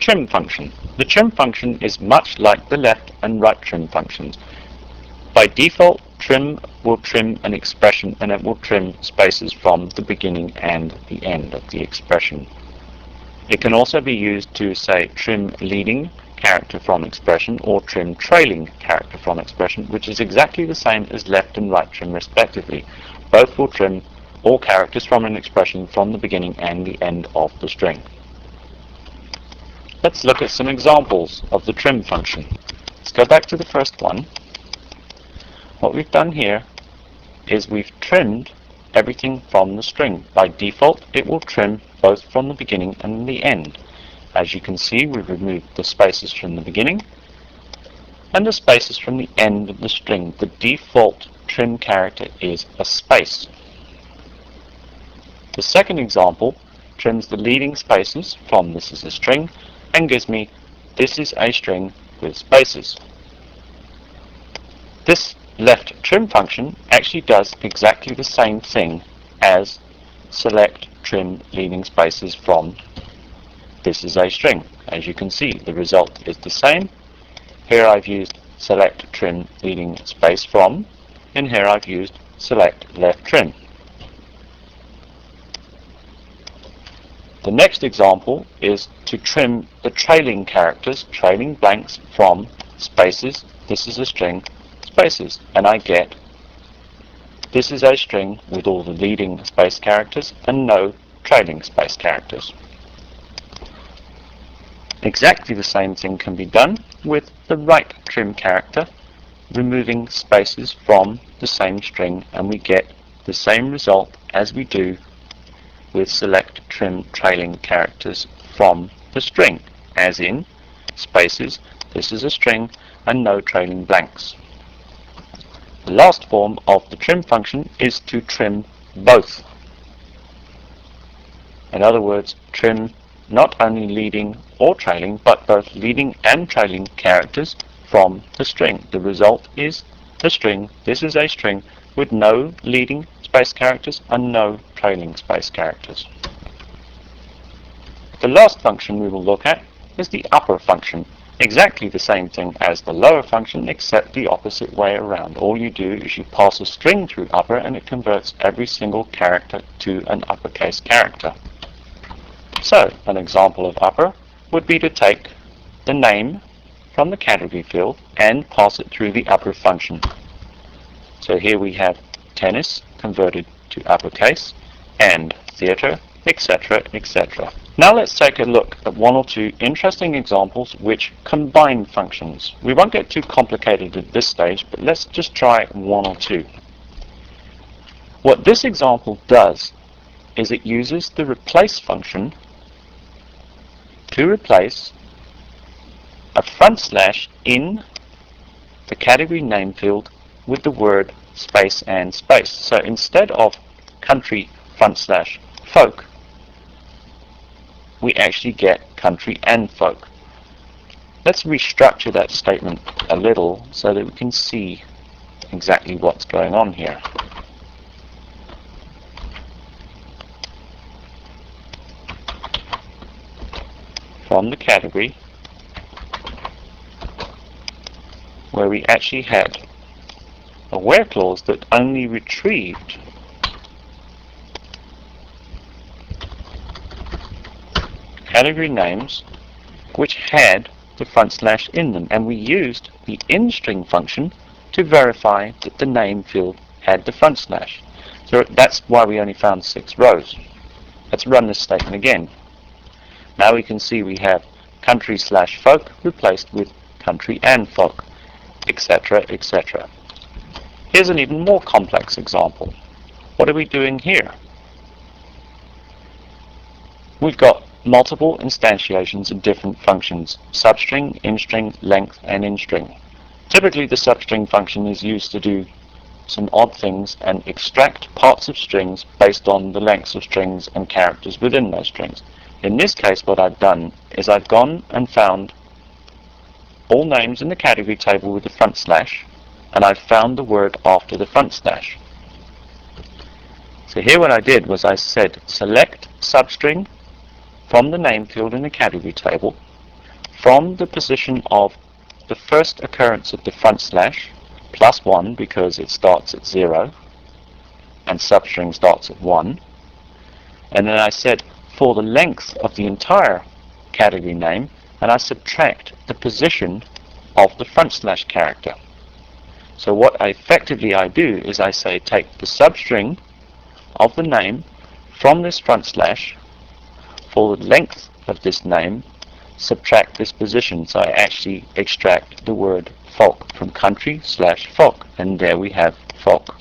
trim function. The trim function is much like the left and right trim functions. By default, trim will trim an expression and it will trim spaces from the beginning and the end of the expression. It can also be used to say trim leading character from expression or trim trailing character from expression, which is exactly the same as left and right trim respectively. Both will trim all characters from an expression from the beginning and the end of the string. Let's look at some examples of the trim function. Let's go back to the first one. What we've done here is we've trimmed everything from the string. By default, it will trim both from the beginning and the end. As you can see, we've removed the spaces from the beginning and the spaces from the end of the string. The default trim character is a space. The second example trims the leading spaces from "this is a string" and gives me "this is a string with spaces." This left trim function actually does exactly the same thing as select trim leading spaces from "this is a string." As you can see, the result is the same. Here I've used select trim leading space from, and here I've used select left trim. The next example is to trim the trailing characters, trailing blanks from spaces, "this is a string," spaces, and I get "this is a string" with all the leading space characters and no trailing space characters. Exactly the same thing can be done with the right trim character, removing spaces from the same string, and we get the same result as we do with select trim trailing characters from the string, as in spaces, "this is a string," and no trailing blanks. The last form of the trim function is to trim both. In other words, trim not only leading or trailing, but both leading and trailing characters from the string. The result is the string, "this is a string," with no leading space characters and no trailing space characters. The last function we will look at is the upper function. Exactly the same thing as the lower function, except the opposite way around. All you do is you pass a string through upper and it converts every single character to an uppercase character. So, an example of upper would be to take the name from the category field and pass it through the upper function. So here we have tennis converted to uppercase and theatre, etc., etc. Now let's take a look at one or two interesting examples which combine functions. We won't get too complicated at this stage, but let's just try one or two. What this example does is it uses the replace function to replace a front slash in the category name field with the word space and space. So instead of country front slash folk, we actually get country and folk. Let's restructure that statement a little so that we can see exactly what's going on here. From the category where we actually had a where clause that only retrieved category names which had the front slash in them, and we used the in-string function to verify that the name field had the front slash. So that's why we only found 6 rows. Let's run this statement again. Now we can see we have country slash folk replaced with country and folk, etc., etc. Here's an even more complex example. What are we doing here? We've got multiple instantiations of different functions: substring, in-string, length, and in-string. Typically the substring function is used to do some odd things and extract parts of strings based on the lengths of strings and characters within those strings. In this case, what I've done is I've gone and found all names in the category table with the front slash, and I've found the word after the front slash. So here what I did was I said select substring from the name field in the category table, from the position of the first occurrence of the front slash, plus 1 because it starts at 0 and substring starts at 1, and then I said for the length of the entire category name, and I subtract the position of the front slash character. So what effectively I do is I say take the substring of the name from this front slash for the length of this name, subtract this position. So I actually extract the word folk from country/folk, and there we have folk.